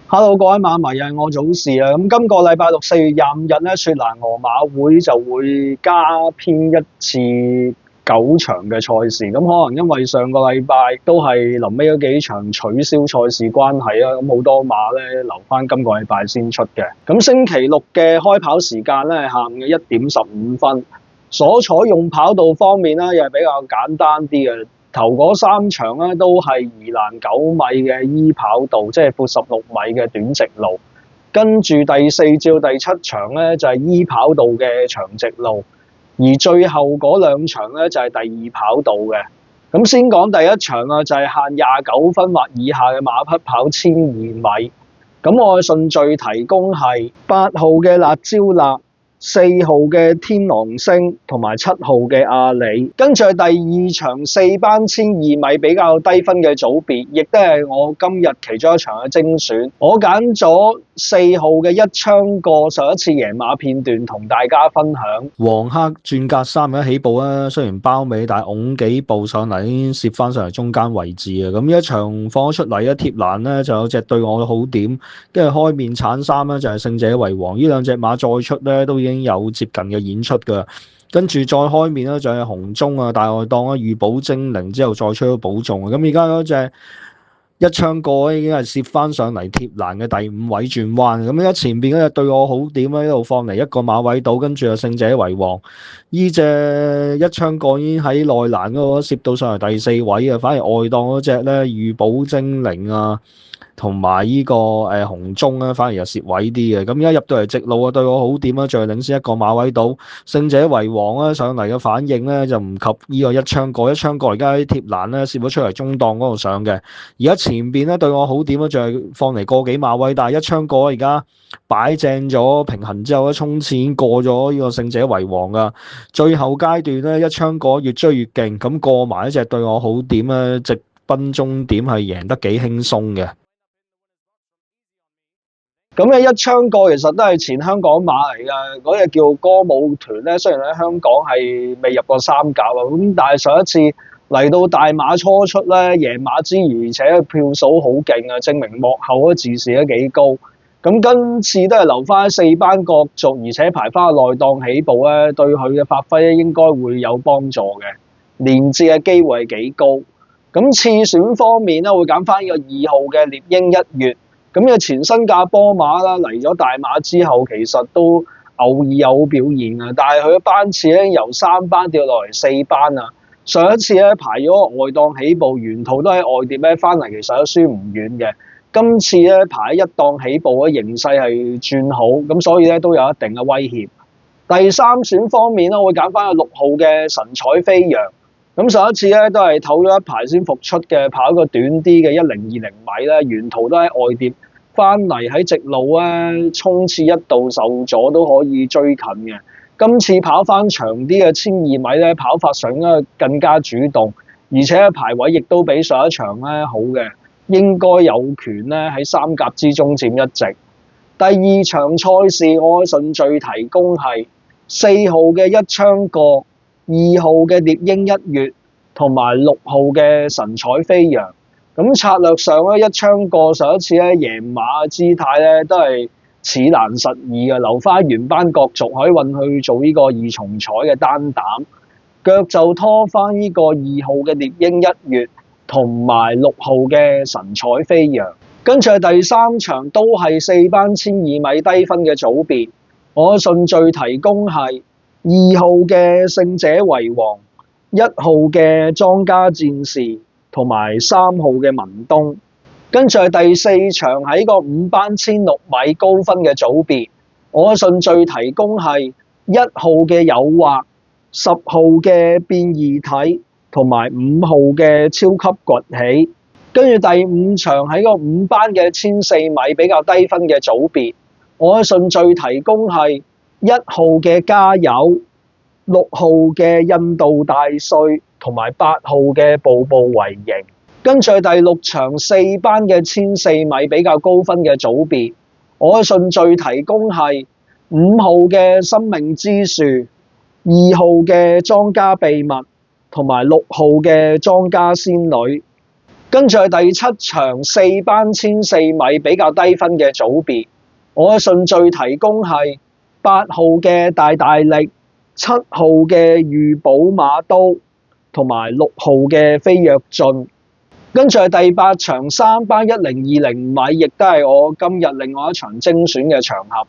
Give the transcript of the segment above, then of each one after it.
Hello，各位馬迷啊，我祖士啊。咁今個禮拜六4月25日咧，雪蘭莪馬會就會加編一次9場嘅賽事。咁可能因為上個禮拜都係臨尾嗰幾場取消賽事關係啊，咁好多馬咧留翻今個禮拜先出嘅。咁星期六嘅開跑時間咧，下午嘅1點15分。所採用跑道方面咧，又係比較簡單啲嘅。頭嗰3場咧都係宜蘭9米嘅 E 跑道，即係闊16米嘅短直路。跟住第4至第7場咧就係 E 跑道嘅長直路，而最後嗰2場咧就係第2跑道嘅。咁先講第一場啊，就係限29分或以下嘅馬匹跑1200米。咁我嘅順序提供係8號嘅辣椒辣、4號嘅天狼星同埋7號嘅阿里，跟住係第2場4班1200米比較低分嘅組別，亦都係我今日其中一場嘅精選。我揀咗4號嘅一槍過上一次贏馬片段同大家分享。黃黑轉格3起步啦，雖然包尾，但係拱幾步上嚟已經攝翻上嚟中間位置啊！咁呢一場放咗出嚟，貼欄咧就有隻對我嘅好點，跟住開面鏟3咧就係勝者為王。呢兩隻馬再出咧都已經有接近嘅演出㗎。跟住再開面咧就係紅中啊、大外檔啊、預保精靈之後再出咗保重啊！咁而家嗰隻一槍過已經係攝翻上嚟貼欄嘅第5位轉彎，咁而家前邊嗰隻對我好點咧，一路放嚟一個馬位度，跟住就勝者為王。呢隻一槍過已經喺內欄嗰個攝到上嚟第4位啊，反而外檔嗰隻咧預保精靈啊，同埋呢個紅中咧，反而又蝕位啲嘅。咁而家入到嚟直路啊，對我好點啊，再領先一個馬位度，勝者為王啊，上嚟嘅反應咧就唔及呢個一槍過。一槍過而家喺貼欄咧攝咗出嚟中檔嗰度上嘅。而家前邊咧對我好點啊，就係放嚟個幾馬位，但係一槍過而家擺正咗平衡之後咧，衝刺已經過咗呢個勝者為王噶。最後階段咧一槍過越追越勁，咁過埋一隻對我好點咧，直奔終點係贏得幾輕鬆嘅。咁嘅一槍過其實都係前香港馬嚟㗎，嗰隻叫歌舞團咧，雖然喺香港係未入過3甲啊，咁但係上一次嚟到大馬初出咧，贏馬之餘，而且票數好勁啊，證明幕後嗰自視都幾高。咁今次都係留翻4班角逐，而且排翻個內檔起步咧，對佢嘅發揮咧應該會有幫助嘅，連捷嘅機會係幾高。咁次選方面咧，會揀翻呢個2號嘅獵鷹1月。咁嘅前新加坡馬啦，嚟咗大馬之後，其實都偶爾有表現啊，但係佢嘅班次咧由3班掉落嚟4班啊。上一次咧排咗外檔起步，沿途都喺外碟咧翻嚟，其實都輸唔遠嘅。今次咧排一檔起步嘅形勢係轉好，咁所以咧都有一定嘅威脅。第3選方面咧，我會揀翻個6號嘅神采飛揚。咁上一次咧都係唞咗一排先復出嘅，跑一個短啲嘅1020米咧，沿途都喺外碟。翻嚟喺直路咧，衝刺一度受阻都可以追近嘅。今次跑翻長啲嘅1200米咧，跑法上咧更加主動，而且排位亦都比上一場咧好嘅，應該有權咧喺3甲之中佔一席。第2場賽事我嘅順序提供係4號嘅一槍過、2號嘅獵鷹1月同埋6號嘅神采飛揚。咁策略上咧，一槍過上一次咧贏馬姿態咧都係似難實意嘅，留翻原班角逐可以運去做呢個2重彩嘅單膽，腳就拖翻呢個2號嘅獵鷹1月同埋6號嘅神采飛揚。跟住第3場都係4班1200米低分嘅組別，我順序提供係2號嘅勝者為王、1號嘅莊家戰士同埋3號嘅文東。跟住第4場喺個5班1600米高分嘅組別，我嘅順序提供係1號嘅誘惑、10號嘅變異體同埋5號嘅超級崛起。跟住第5場喺個5班嘅1400米比較低分嘅組別，我嘅順序提供係1號嘅加油、6號嘅印度大帥同埋8號嘅步步為營。跟住第6場4班嘅1400米比較高分嘅組別，我嘅順序提供係5號嘅生命之樹、2號嘅莊家秘密同埋6號嘅莊家仙女。跟住係第七場4班1400米比較低分嘅組別，我嘅順序提供係8號嘅大大力、7號嘅御寶馬都同埋6號嘅飛躍進。跟住係第8場3班1020米，亦都係我今日另外一場精選嘅場合。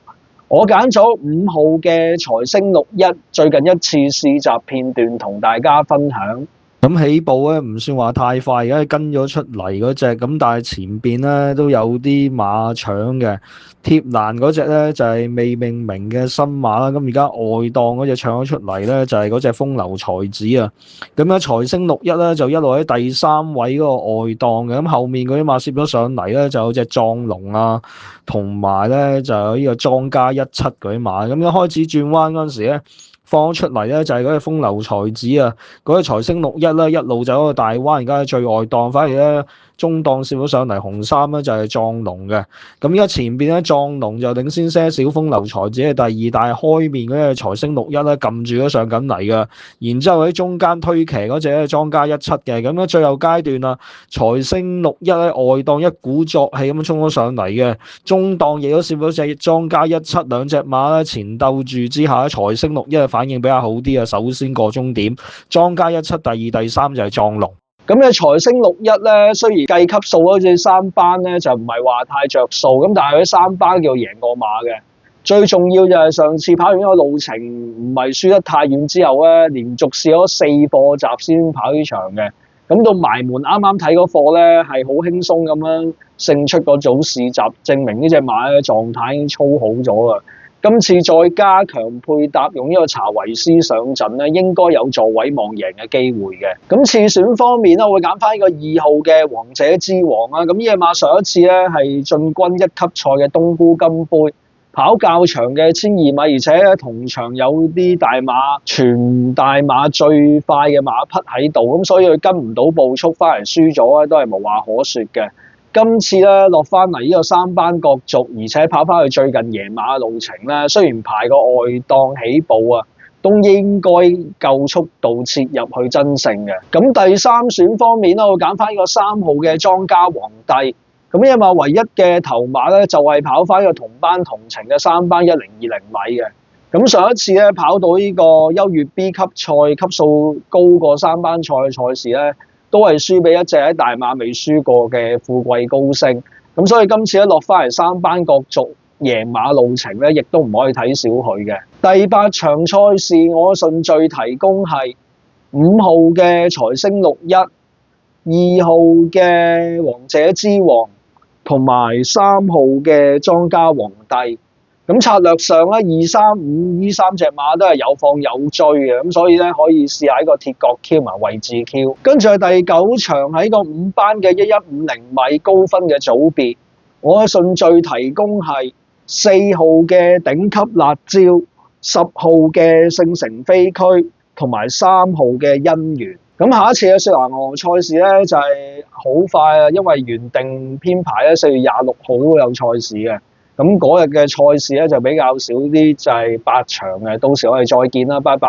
我揀咗5號嘅財星61，最近一次試習片段同大家分享。咁起步咧唔算話太快，而家跟咗出嚟嗰隻，咁但係前邊咧都有啲馬搶嘅。貼欄嗰隻咧就係未命名嘅新馬啦，咁而家外檔嗰隻搶咗出嚟咧就係嗰隻風流才子啊。咁樣財星61咧就一路喺第3位嗰個外檔嘅，咁後面嗰啲馬攝咗上嚟咧就有隻壯龍啊，同埋咧就有呢個莊家17嗰啲馬，咁一開始轉彎嗰陣時咧。放咗出嚟咧就係嗰隻風流才子啊，嗰隻財星61咧一路走嗰個大彎，而家喺最外檔，反而咧中檔攝咗上嚟紅衫咧就係壯龍嘅。咁而家前邊咧壯龍就領先些少，風流才子係第2，但係開面嗰隻財星61咧撳住咗上緊嚟嘅。然之後喺中間推騎嗰隻咧莊家17嘅，咁咧最後階段啊，財星61咧外檔一鼓作氣咁樣衝咗上嚟嘅，中檔亦都攝咗隻莊家17，兩隻馬咧前鬥住之下，財星61反應比較好啲啊，首先過終點，莊家17第2、第3就係壯龍。咁嘅財星61咧，雖然計級數好似3班咧就唔係話太着數，咁但係佢3班叫贏過馬嘅。最重要就係上次跑完呢個路程唔係輸得太遠之後咧，連續試咗4課閘先跑呢場嘅。咁到埋門啱啱睇嗰課咧係好輕鬆咁樣勝出嗰組試閘，證明呢隻馬咧狀態已經操好咗啊！今次再加強配搭，用呢個查維斯上陣咧，應該有助位望贏嘅機會嘅。咁次選方面咧，我會揀翻呢個2號嘅王者之王啊。咁呢隻馬上一次咧係進軍1級賽嘅冬菇金杯，跑較長嘅1200米，而且同場有啲大馬全大馬最快嘅馬匹喺度，咁所以佢跟唔到步速，翻嚟輸咗咧都係無話可説嘅。今次咧落翻嚟呢個3班角逐，而且跑翻去最近贏馬嘅路程咧，雖然排個外檔起步啊，都應該夠速度切入去爭勝嘅。咁第3選方面咧，我揀翻呢個3號嘅莊家皇帝。咁因為唯一嘅頭馬咧就係跑翻呢個同班同程嘅3班1020米嘅。咁上一次咧跑到呢個優越 B 級賽，級數高過3班賽嘅賽事咧，都係輸俾一隻喺大馬未輸過嘅富貴高升，咁所以今次咧落翻嚟3班角逐贏馬路程咧，亦都唔可以睇小佢嘅。第8場賽事，我順序提供係5號嘅財星61、2號嘅王者之王同埋3號嘅莊家皇帝。咁策略上咧，2、3、5呢3隻馬都係有放有追嘅，咁所以咧可以試下喺個鐵角 Q 埋位置 Q。跟住係第9場喺個5班嘅1150米高分嘅組別，我嘅順序提供係4號嘅頂級辣椒、10號嘅聖城飛區同埋3號嘅姻緣。咁下一次嘅雪蘭莪賽事咧就係好快啊，因為原定編排咧4月26號都有賽事嘅。咁嗰日嘅賽事咧就比較少啲，就係8場嘅，到時我哋再見啦，拜拜。